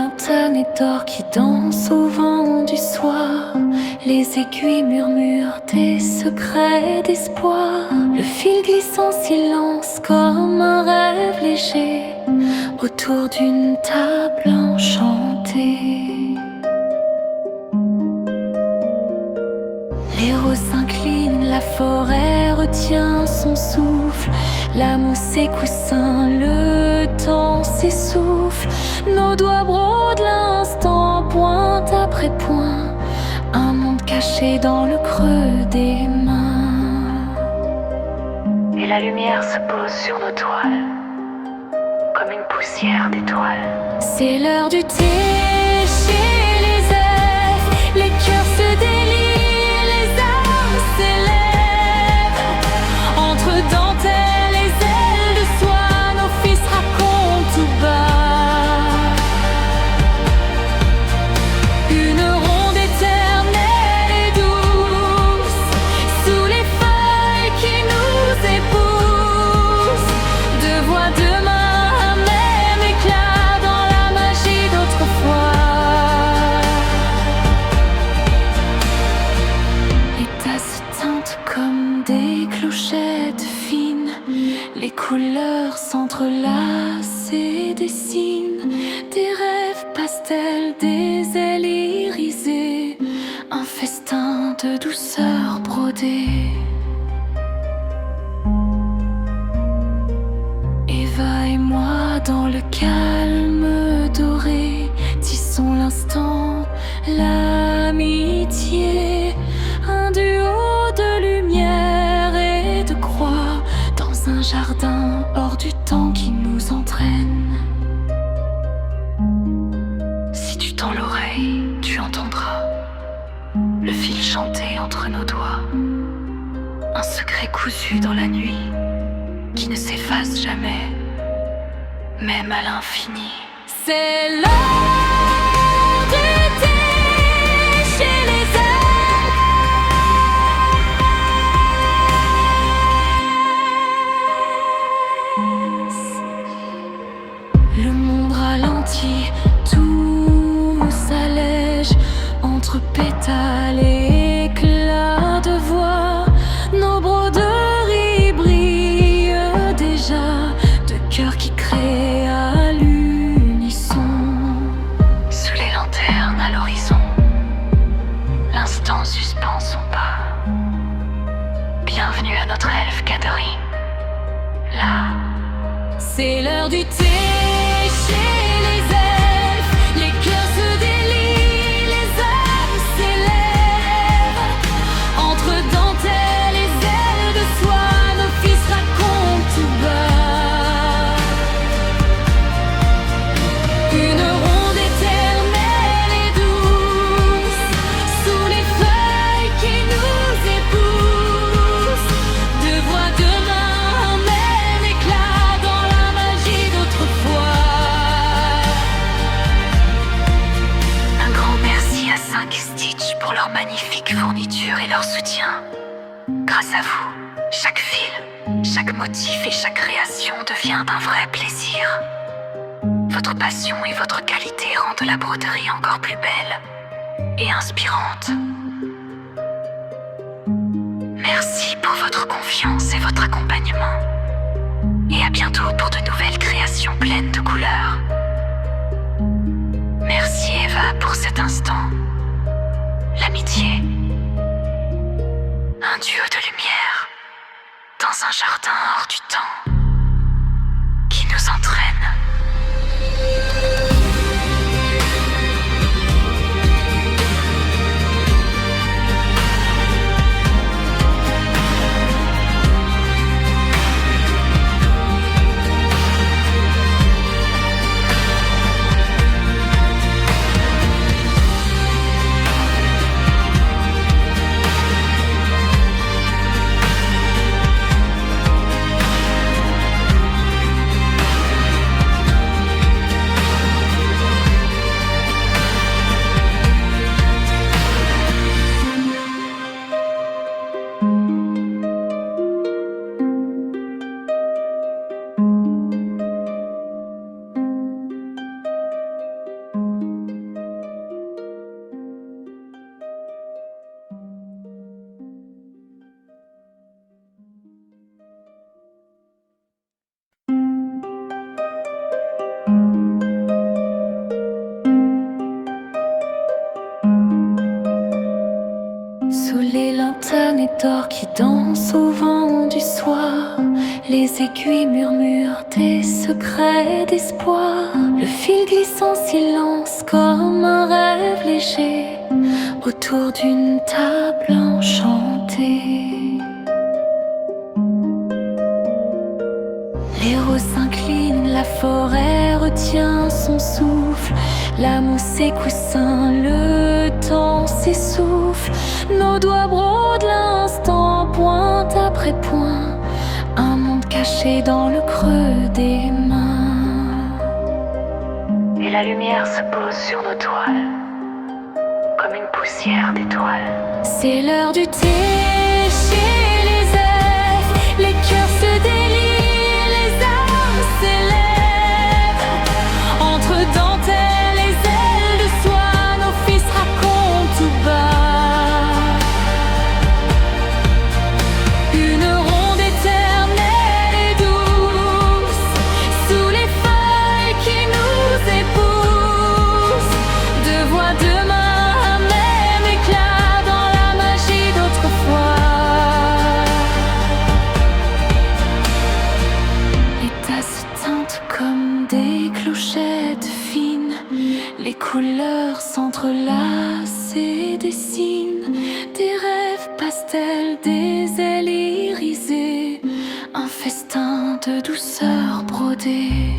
lointaine et d'or qui danse au vent du soir. Les aiguilles murmurent des secrets d'espoir. Le fil glisse en silence comme un rêve léger autour d'une table enchantée. Les roses s'inclinent, la forêt retient son souffle. La mousse et coussins, le temps s'essouffle. Nos doigts brodent l'instant, pointe après point. Un monde caché dans le creux des mains. Et la lumière se pose sur nos toiles, comme une poussière d'étoiles. C'est l'heure du thé chez les elfes. Les cœurs se délient, les armes s'élèvent. Entre dentelles et ailes de soie, nos fils racontent tout bas une ronde éternelle et douce sous les feuilles qui nous épousent. Deux voix, deux mains, un même éclat dans la magie d'autrefois. Les tasses teintent comme des clochettes fines. Les couleurs s'entrelacent et dessinent des rêves pastels, des ailes irisées, un festin de douceur brodée. Eva et moi dans le calme doré, tissons l'instant, l'amitié, un duo de lumière et de croix dans un jardin hors du temps qui nous entraîne. Si tu tends l'oreille, tu entendras le fil chanter entre nos doigts, un secret cousu dans la nuit qui ne s'efface jamais, même à l'infini. C'est l'heure du thé chez les elfes. Le monde ralentit, tout s'allège entre pétales et éclats de voix. Nos broderies brillent déjà de cœurs qui créent à l'unisson. Sous les lanternes à l'horizon, l'instant suspend son pas. Bienvenue à notre elfe Catherine. Là, C'est l'heure du thé chez les elfes. Les cœurs se délient, les âmes s'élèvent. Entre dentelles et ailes de soie, nos fils racontent tout bas une ronde éternelle et douce sous les feuilles qui nous épousent. Deux voix, deux mains, un même éclat dans la magie d'autrefois. un grand merci à 5 Stitch pour leur magnifique fourniture et leur soutien. Grâce à vous, chaque fil, chaque motif et chaque création devient un vrai plaisir. Votre passion et votre qualité rendent la broderie encore plus belle et inspirante. Merci pour votre confiance et votre accompagnement. Et à bientôt pour de nouvelles créations pleines de couleurs. Merci Eva pour cet instant. L'amitié. Un duo de lumière dans un jardin hors du temps qui nous entraîne. bonnet d'or qui danse au vent du soir. Les aiguilles murmurent des secrets d'espoir. Le fil glisse en silence comme un rêve léger autour d'une table enchantée. Les roses s'inclinent, la forêt retient son souffle. La mousse et coussin, le temps s'essouffle. Nos doigts brodent l'instant, pointe après point. Un monde caché dans le creux des mains. Et la lumière se pose sur nos toiles, comme une poussière d'étoiles. C'est l'heure du thé chez les elfes. Les cœurs se délient, les âmes s'élèvent. Entre dentelles et ailes de soie, nos fils racontent tout bas une ronde éternelle et douce, sous les feuilles qui nous épousent. Deux voix, deux mains, un même éclat dans la magie d'autrefois. Les tasses teintent comme des clochettes fines. Les couleurs s'entrelacent et dessinent des rêves pastels, des ailes irisées, un festin de douceur brodée.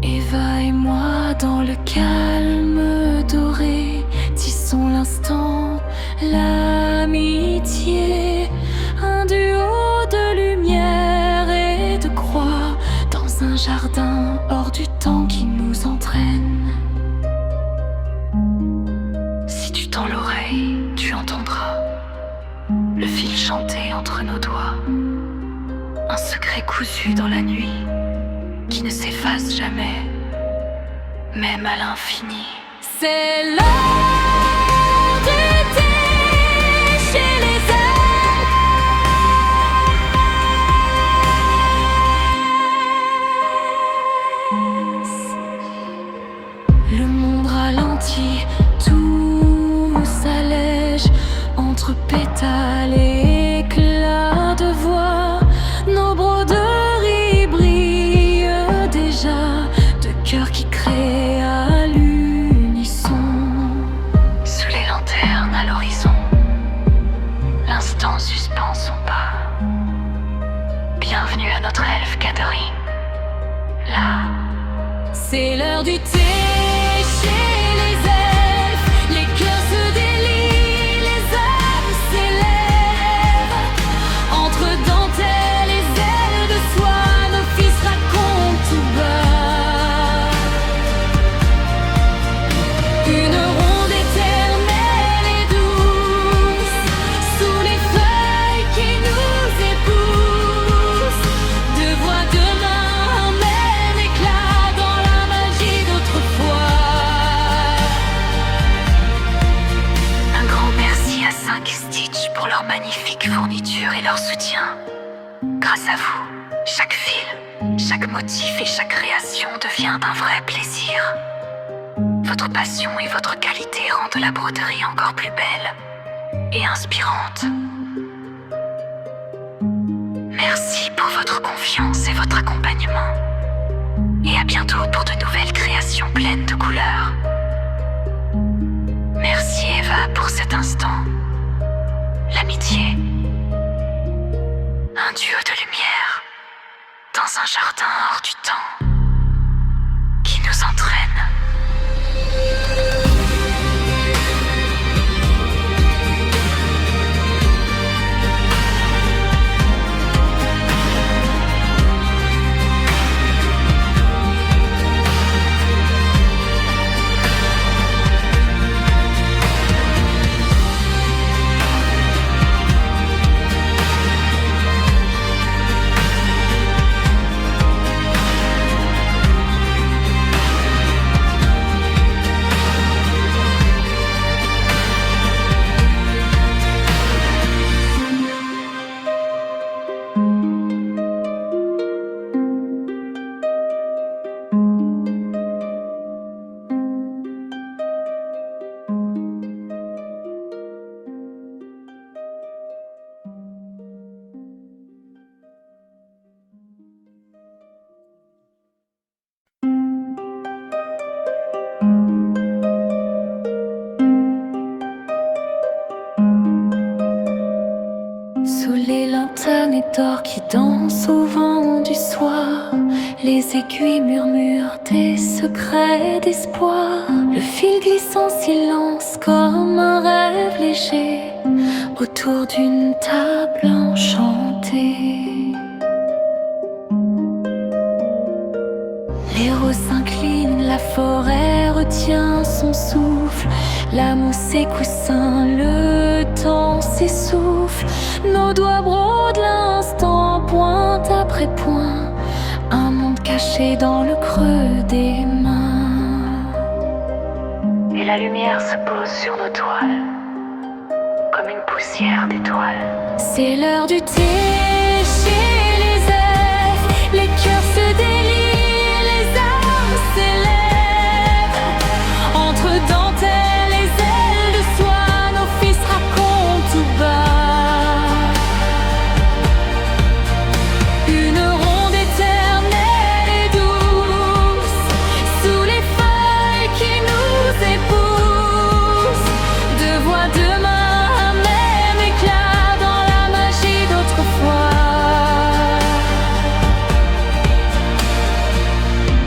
Eva et moi dans le calme doré, tissons l'instant, l'amitié, un duo de lumière et de croix, dans un jardin hors du temps qui nous entraîne. Si tu tends l'oreille, tu entendras le fil chanter entre nos doigts, un secret cousu dans la nuit qui ne s'efface jamais, même à l'infini. C'est l'heure du thé chez les elfes. Le monde ralentit, tout s'allège entre pétales et éclats de voix. Nos broderies brillent déjà de cœurs qui créent à l'unisson. Sous les lanternes à l'horizon, l'instant suspend son pas. Bienvenue à notre elfe Catherine. Là, C'est l'heure du thé chez les elfes. Les cœurs se délient, les âmes s'élèvent. Entre dentelles et ailes de soie, nos fils racontent tout bas une ronde éternelle et douce, sous les feuilles qui nous épousent. Deux voix, deux mains, un même éclat dans la magie d'autrefois. un grand merci à 5 Stitch pour leur magnifique fourniture et leur soutien. Grâce à vous, chaque fil, chaque motif et chaque création devient un vrai plaisir. Votre passion et votre qualité rendent la broderie encore plus belle et inspirante. Merci pour votre confiance et votre accompagnement. Et à bientôt pour de nouvelles créations pleines de couleurs. Merci Eva pour cet instant. L'amitié. Un duo de lumière dans un jardin hors du temps qui nous entraîne. d'automne et d'or qui dansent au vent du soir. Les aiguilles murmurent des secrets d'espoir. Le fil glisse en silence comme un rêve léger autour d'une table enchantée. Les roses s'inclinent, la forêt retient son souffle. La mousse et coussin, le temps s'essouffle. Nos doigts brodent l'instant, pointe après point. Un monde caché dans le creux des mains. Et la lumière se pose sur nos toiles, comme une poussière d'étoiles. C'est l'heure du thé chez les elfes. Les cœurs se délient, les âmes s'élèvent. Entre dentelles et ailes de soie, nos fils racontent tout bas une ronde éternelle et douce, sous les feuilles qui nous épousent. Deux voix, deux mains, un même éclat dans la magie d'autrefois.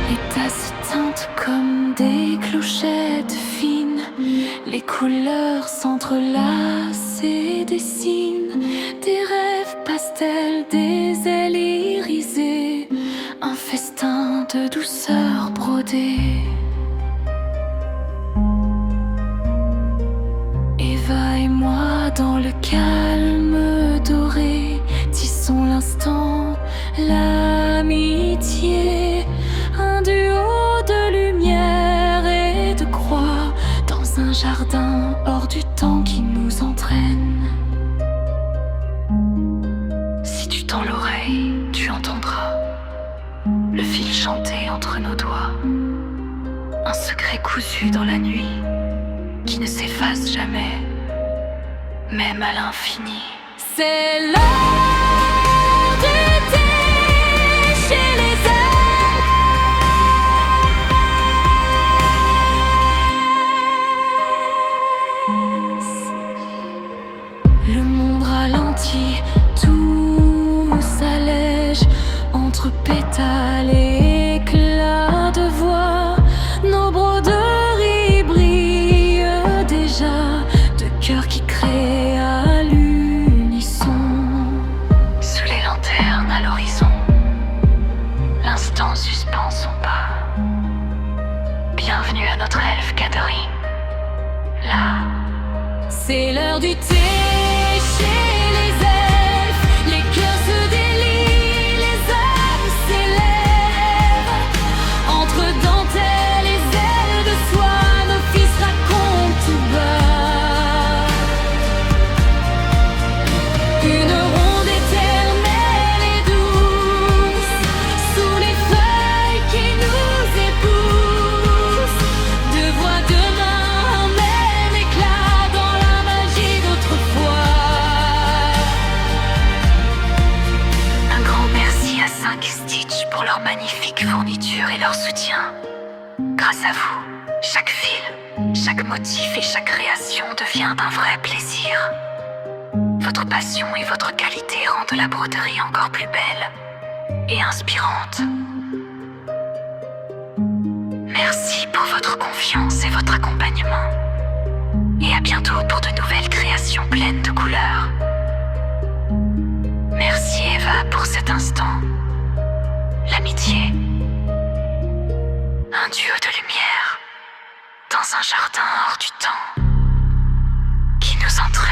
Les tasses teintent comme des clochettes fines. Les couleurs s'entrelacent et dessinent des rêves pastels, des ailes irisées, un festin de douceur brodée. Eva et moi dans le calme doré, tissons l'instant, l'amitié, un duo de lumière et de croix, dans un jardin hors du temps qui nous entraîne. Si tu tends l'oreille, tu entendras le fil chanter entre nos doigts, un secret cousu dans la nuit qui ne s'efface jamais, même à l'infini. C'est l'heure du thé chez les elfes. Le monde ralentit, tout s'allège entre pétales et éclats de voix. Nos broderies brillent déjà de cœurs qui créent à l'unisson. Sous les lanternes à l'horizon, l'instant suspend son pas. Bienvenue à notre elfe Catherine. Là, C'est l'heure du thé chez les elfes. Les cœurs se délient, les âmes s'élèvent. Entre dentelles et ailes de soie, nos fils racontent tout bas une ronde éternelle et douce, sous les feuilles qui nous épousent. Deux voix, deux mains, un même éclat dans la magie d'autrefois. un grand merci à 5 Stitch pour leur magnifique fourniture et leur soutien. Grâce à vous, chaque fil, chaque motif et chaque création devient un vrai plaisir. Votre passion et votre qualité rendent la broderie encore plus belle et inspirante. Merci pour votre confiance et votre accompagnement. Et à bientôt pour de nouvelles créations pleines de couleurs. Merci Eva pour cet instant. L'amitié. Un duo de lumière dans un jardin hors du temps qui nous entraîne.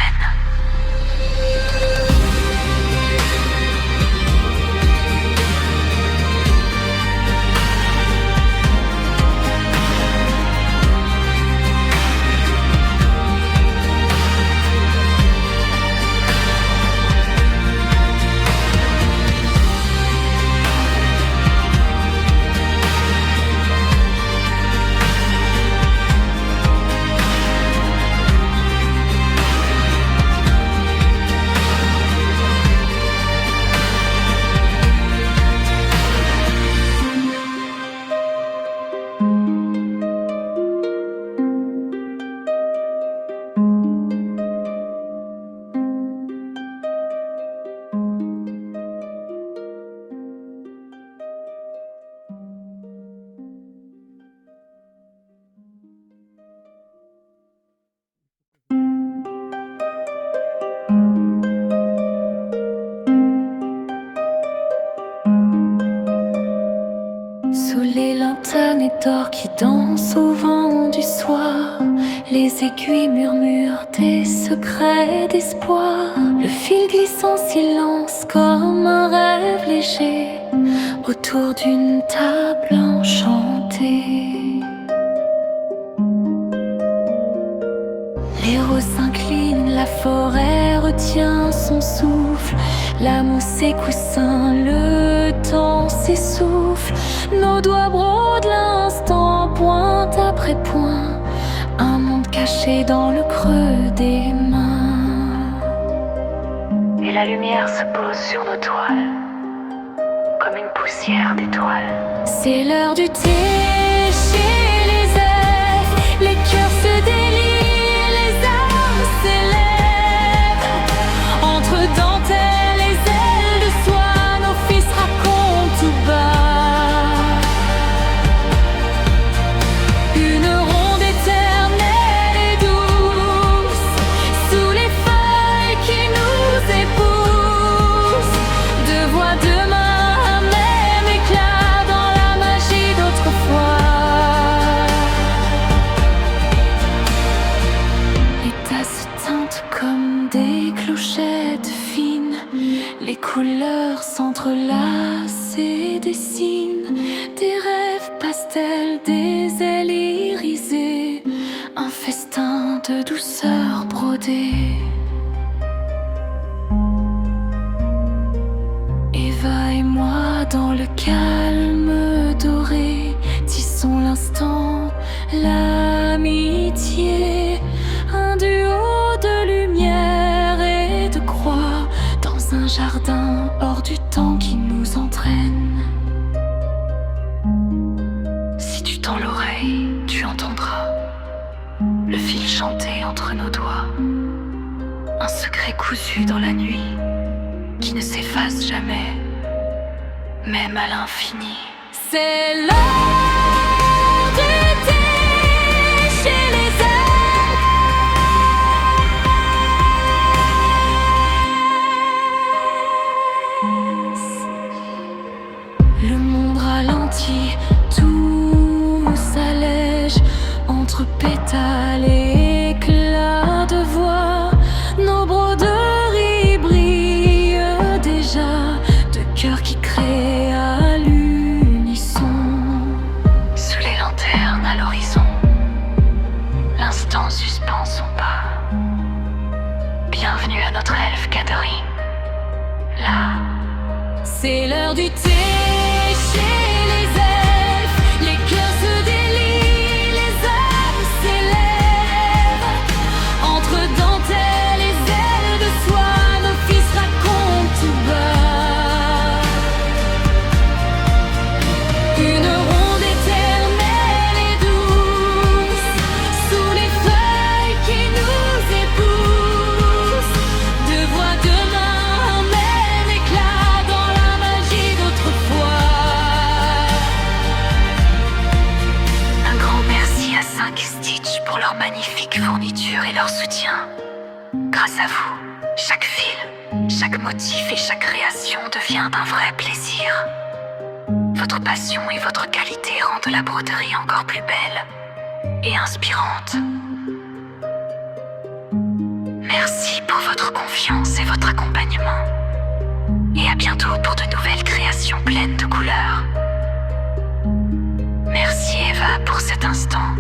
montagne d'or qui danse au vent du soir. Les aiguilles murmurent des secrets d'espoir. Le fil glisse en silence comme un rêve léger autour d'une table enchantée. Les roses s'inclinent, la forêt retient son souffle. La mousse et coussin, le temps s'essouffle. Nos doigts brodent l'instant, pointe après point. Un monde caché dans le creux des mains. Et la lumière se pose sur nos toiles, comme une poussière d'étoiles. C'est l'heure du thé chez les elfes. Les cœurs se délient, les âmes s'élèvent. Entre dentelles et ailes de soie, nos fils racontent tout bas une ronde éternelle et douce, sous les feuilles qui nous épousent. Deux voix, deux mains, un même éclat dans la magie d'autrefois. Les tasses teintent comme des clochettes fines. Les couleurs s'entrelacent et dessinent des rêves pastels, des ailes irisées, un festin de douceur brodée. Eva et moi dans le calme doré, tissons l'instant, l'amitié, un duo de lumière et de croix, dans un jardin hors du temps qui nous entraîne. Si tu tends l'oreille, tu entendras le fil chanter entre nos doigts, un secret cousu dans la nuit qui ne s'efface jamais, même à l'infini. C'est l'heure du thé chez les elfes. Le monde ralentit, tout s'allège entre pétales et éclats de voix. Nos broderies brillent déjà de cœurs qui créent à l'unisson. Sous les lanternes à l'horizon, l'instant suspend son pas. Bienvenue à notre elfe Catherine. Là, C'est l'heure du thé chez les elfes. Les cœurs se délient, les âmes s'élèvent. Entre dentelles et ailes de soie, nos fils racontent tout bas une ronde éternelle et douce, sous les feuilles qui nous épousent. Deux voix, deux mains, un même éclat dans la magie d'autrefois. un grand merci à 5 Stitch pour leur magnifique fourniture et leur soutien. Grâce à vous, chaque fil, chaque motif et chaque création devient un vrai plaisir. Votre passion et votre qualité rendent la broderie encore plus belle et inspirante. Merci pour votre confiance et votre accompagnement. Et à bientôt pour de nouvelles créations pleines de couleurs. Merci Eva pour cet instant.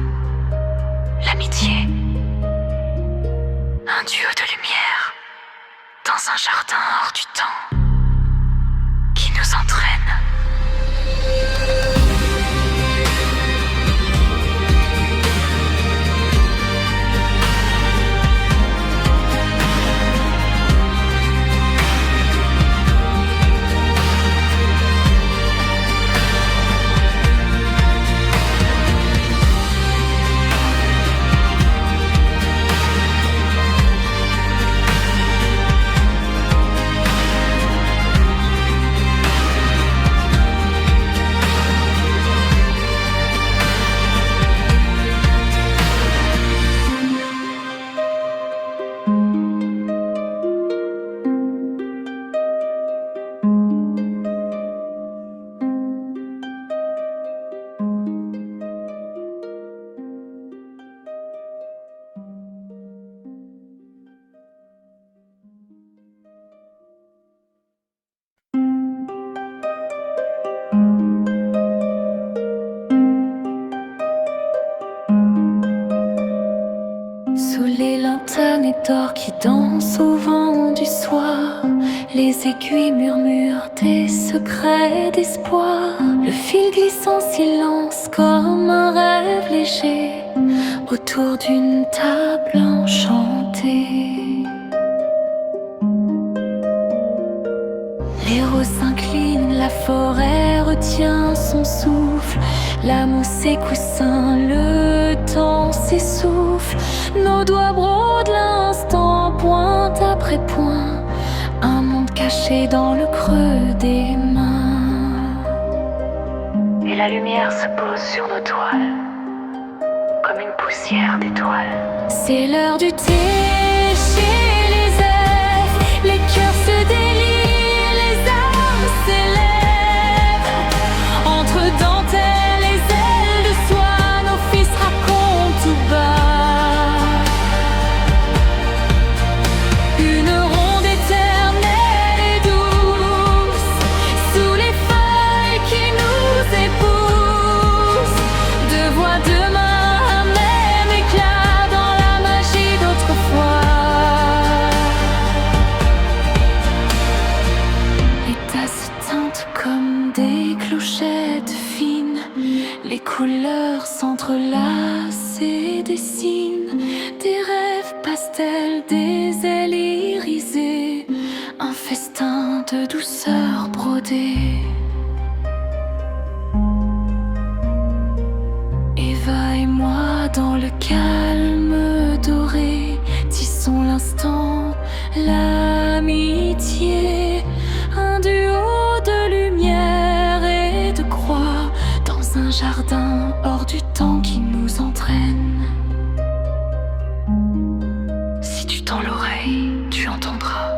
L'amitié. Un duo de lumière dans un jardin hors du temps qui nous entraîne. bonnet d'or qui danse au vent du soir. Les aiguilles murmurent des secrets d'espoir. Le fil glisse en silence comme un rêve léger autour d'une table enchantée. Les roses s'inclinent, la forêt retient son souffle. La mousse et coussin, le temps s'essouffle. Nos doigts brodent l'instant, pointe après point. Un monde caché dans le creux des mains. Et la lumière se pose sur nos toiles, comme une poussière d'étoiles. C'est l'heure du thé chez les elfes. Les cœurs se délient, les âmes s'élèvent. Entre dentelles et ailes de soie, nos fils racontent tout bas une ronde éternelle et douce, sous les feuilles qui nous épousent. Deux voix, deux mains, un même éclat dans la magie d'autrefois. Les tasses teintent comme des clochettes fines. Les couleurs s'entrelacent et dessinent des rêves pastels, des ailes irisées, un festin de douceur brodée. Eva et moi dans le calme doré, tissons l'instant, l'amitié, un duo de lumière et de croix, dans un jardin hors du temps qui nous entraîne. Si tu tends l'oreille, tu entendras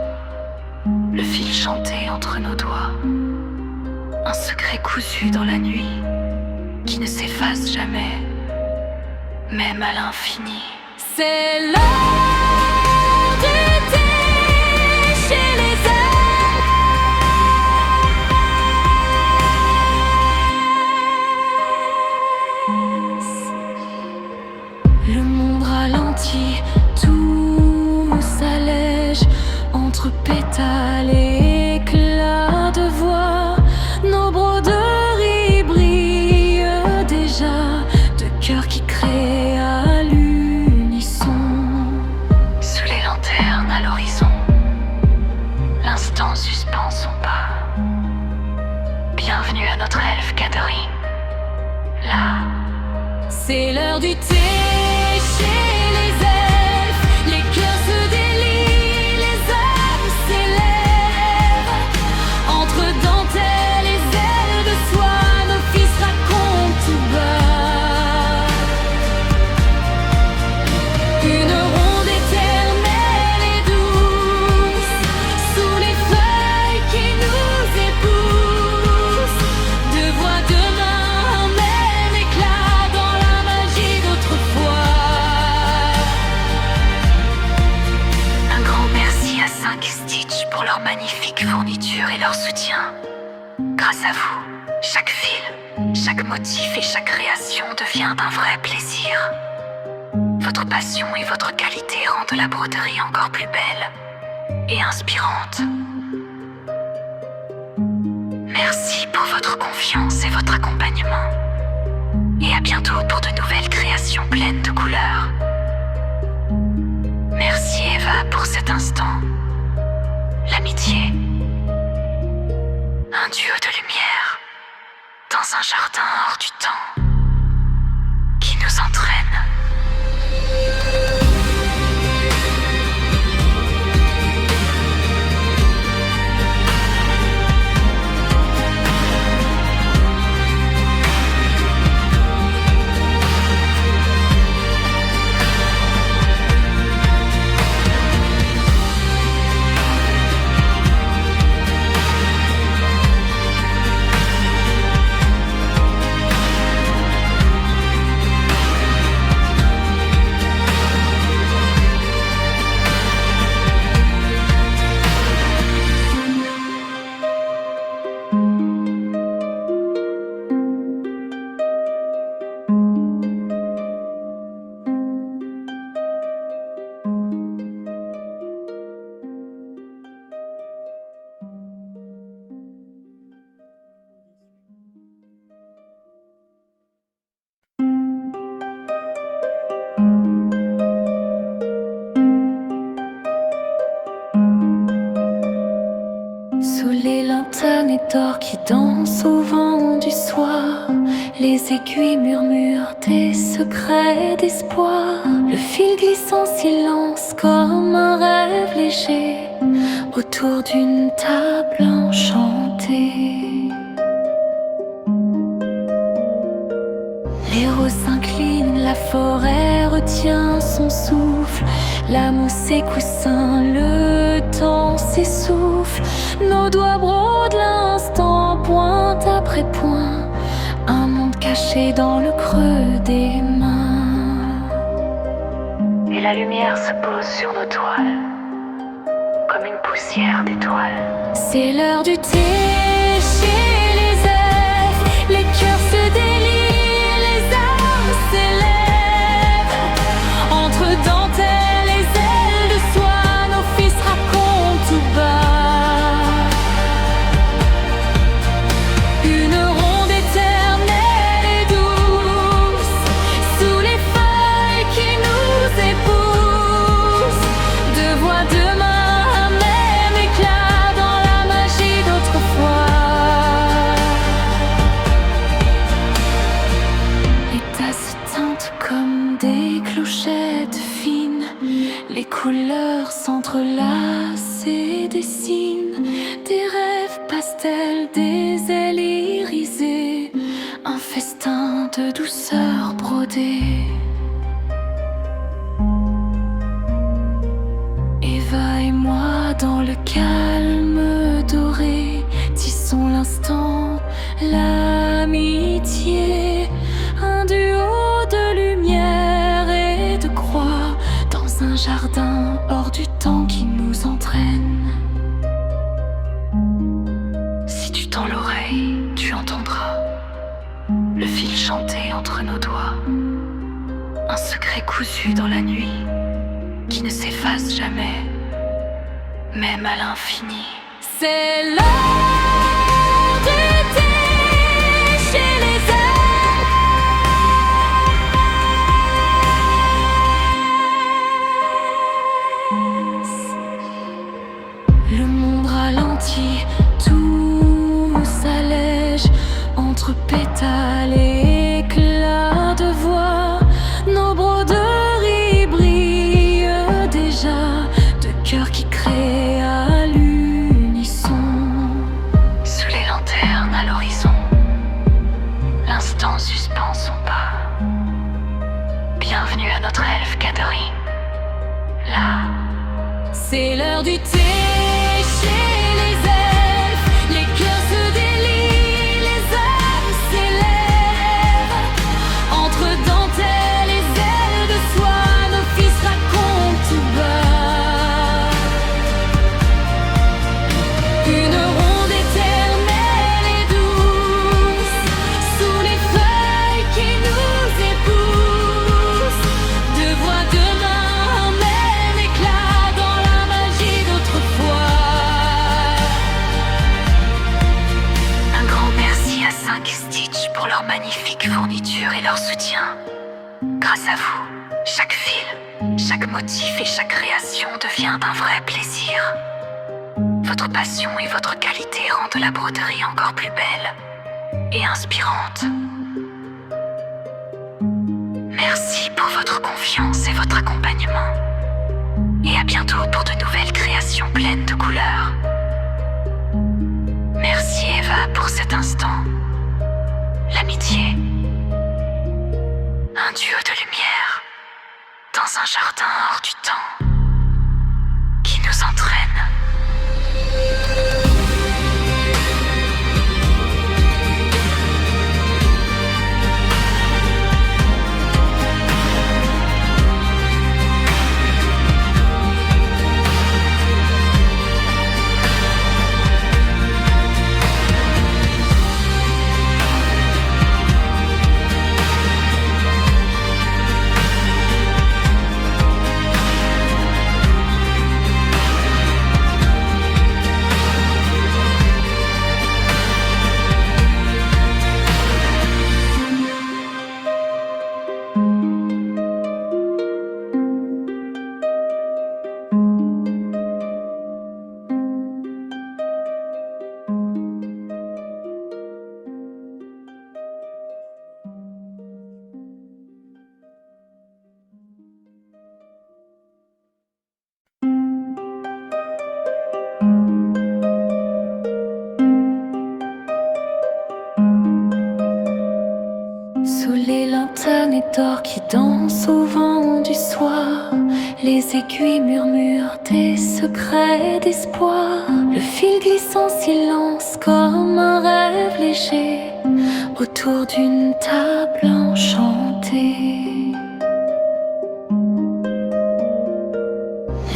le fil chanter entre nos doigts, un secret cousu dans la nuit qui ne s'efface jamais, même à l'infini. C'est l'heure du thé chez les elfes. Le monde ralentit, tout s'allège entre pétales et éclats de voix. Nos broderies brillent déjà de cœurs qui créent à l'unisson. Sous les lanternes à l'horizon, l'instant suspend son pas. Bienvenue à notre elfe Catherine. Là, c'est l'heure du thé chez les elfes. Les cœurs se délient, les âmes s'élèvent. Entre dentelles et ailes de soie, nos fils racontent tout bas une ronde éternelle et douce, sous les feuilles qui nous épousent. Deux voix, deux mains, un même éclat dans la magie d'autrefois. un grand merci à 5 Stitch pour leur magnifique fourniture et leur soutien. Grâce à vous, chaque fil, chaque motif et chaque création devient un vrai plaisir. Votre passion et votre qualité rendent la broderie encore plus belle et inspirante. Merci pour votre confiance et votre accompagnement. Et à bientôt pour de nouvelles créations pleines de couleurs. Merci Eva pour cet instant. L'amitié. Un duo de lumière dans un jardin hors du temps qui nous entraîne. lointaine et d'or qui danse au vent du soir. Les aiguilles murmurent des secrets d'espoir. Le fil glisse en silence comme un rêve léger autour d'une table enchantée. Les roses s'inclinent, la forêt retient son souffle. La mousse et coussin, le temps s'essouffle. Nos doigts brodent l'instant, pointe après point. Un monde caché dans le creux des mains. Et la lumière se pose sur nos toiles, comme une poussière d'étoiles. C'est l'heure du thé chez les elfes. Les cœurs se délient, les armes s'élèvent. Entre dentelles et ailes de soie, nos fils racontent tout bas. Une ronde éternelle et douce, sous les feuilles qui nous épousent. Deux voix, deux mains, un même éclat dans la magie d'autrefois. Les tasses teintent comme des clochettes fines. Les couleurs s'entrelacent et dessinent des rêves pastels, des ailes irisées. Un festin de douceur brodée. Eva et moi dans le calme doré, tissons l'instant, l'amitié. Un duo de lumière et de croix dans un jardin hors du temps qui nous entraîne. Si tu tends l'oreille, tu entendras le fil chanter entre nos doigts. Un secret cousu dans la nuit qui ne s'efface jamais, même à l'infini. C'est l'heure du thé chez les elfes. Le monde ralentit, tout s'allège entre pétales et éclats de voix. Nos broderies brillent déjà de cœurs qui créent à l'unisson. Sous les lanternes à l'horizon, l'instant suspend son pas. Bienvenue à notre elfe Catherine. Là, C'est l'heure du thé chez les elfes. Les cœurs se délient, les âmes s'élèvent. Entre dentelles et ailes de soie, nos fils racontent tout bas. Une ronde éternelle et douce, sous les feuilles qui nous épousent. Deux voix, deux mains, un même éclat dans la magie d'autrefois. un grand merci à 5 Stitch pour leur magnifique fourniture et leur soutien. Grâce à vous, chaque fil, chaque motif et chaque création devient un vrai plaisir. Votre passion et votre qualité rendent la broderie encore plus belle et inspirante. Merci pour votre confiance et votre accompagnement. Et à bientôt pour de nouvelles créations pleines de couleurs. Merci Eva pour cet instant. L'amitié. Un duo de lumière dans un jardin hors du temps qui nous entraîne. lanterne d'or qui danse au vent du soir. Les aiguilles murmurent des secrets d'espoir. Le fil glisse en silence comme un rêve léger autour d'une table enchantée.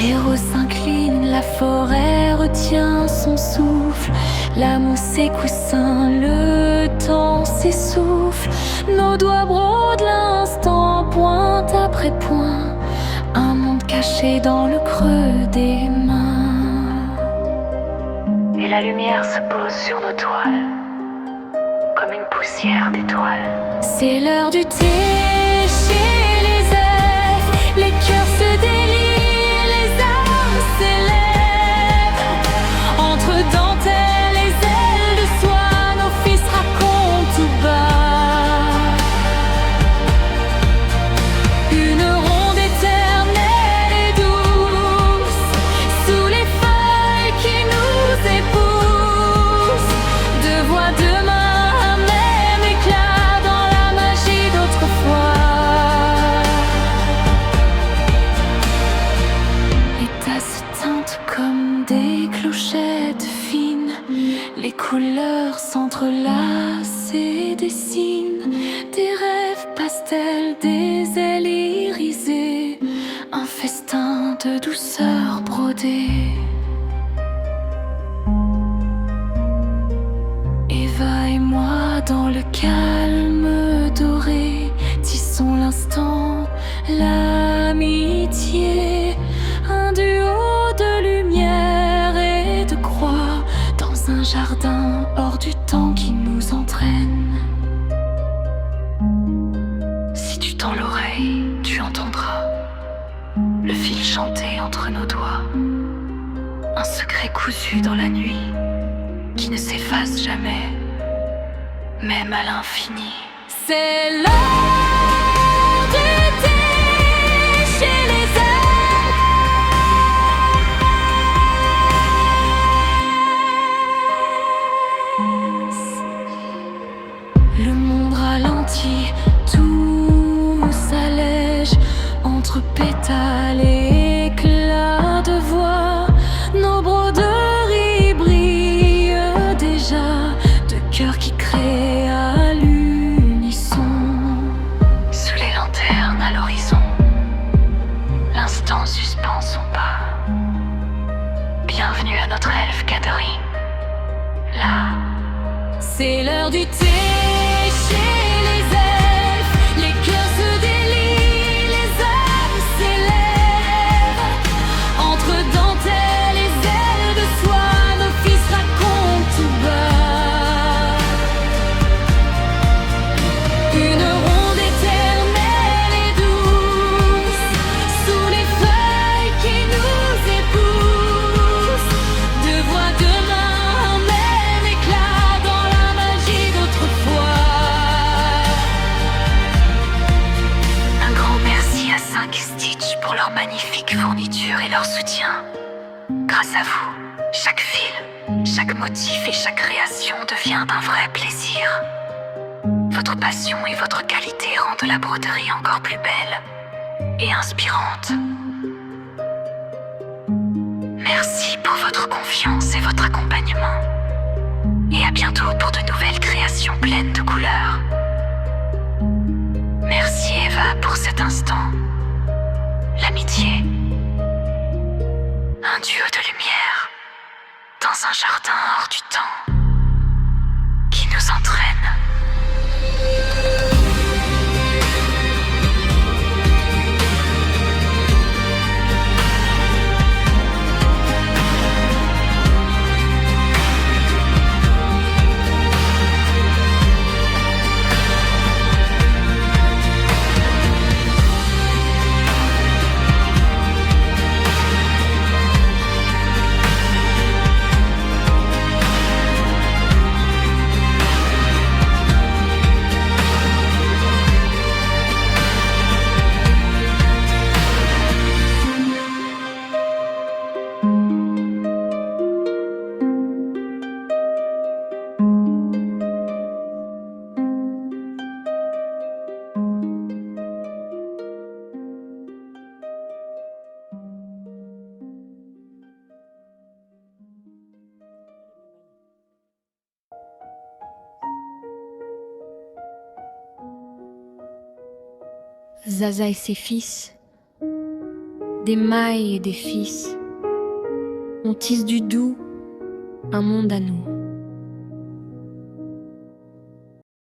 Les roses s'inclinent, la forêt retient son souffle. La mousse et coussin, le temps s'essouffle. Nos doigts brodent l'instant, pointe après point. Un monde caché dans le creux des mains. Et la lumière se pose sur nos toiles, comme une poussière d'étoiles. C'est l'heure du thé chez les elfes. Les cœurs se délient, les âmes s'élèvent. Entre dentelles et ailes de soie, nos fils racontent tout bas une ronde éternelle et douce, sous les feuilles qui nous épousent. Deux voix, deux mains, un même éclat dans la magie d'autrefois. Les tasses teintent comme des clochettes fines. Les couleurs s'entrelacent et dessinent des rêves pastels, des ailes irisées, un festin de douceur brodée. Eva et moi dans le calme doré, tissons l'instant, l'amitié, un duo de lumière et de croix, dans un jardin hors du temps qui nous entraîne. Si tu tends l'oreille, tu entendras le fil chanter entre nos doigts, un secret cousu dans la nuit qui ne s'efface jamais, même à l'infini. C'est l'heure du thé chez les elfes. Le monde ralentit, tout s'allège entre pétales et éclats de voix. Nos broderies brillent déjà de cœurs qui créent à l'unisson. Sous les lanternes à l'horizon, l'instant suspend son pas. Bienvenue à notre elfe Catherine. Là, C'est l'heure du thé chez les elfes. Les cœurs se délient, les âmes s'élèvent. Entre dentelles et ailes de soie, nos fils racontent tout bas une ronde éternelle et douce, sous les feuilles qui nous épousent. Deux voix, deux mains, un même éclat dans la magie d'autrefois. un grand merci à 5 Stitch pour leur magnifique fourniture et leur soutien. Grâce à vous, chaque fil, chaque motif et chaque création devient un vrai plaisir. Votre passion et votre qualité rendent la broderie encore plus belle et inspirante. Merci pour votre confiance et votre accompagnement. Et à bientôt pour de nouvelles créations pleines de couleurs. Merci Eva pour cet instant. L'amitié. Un duo de lumière dans un jardin hors du temps qui nous entraîne. Zaza et ses fils, des mailles et des fils, on tisse du doux un monde à nous.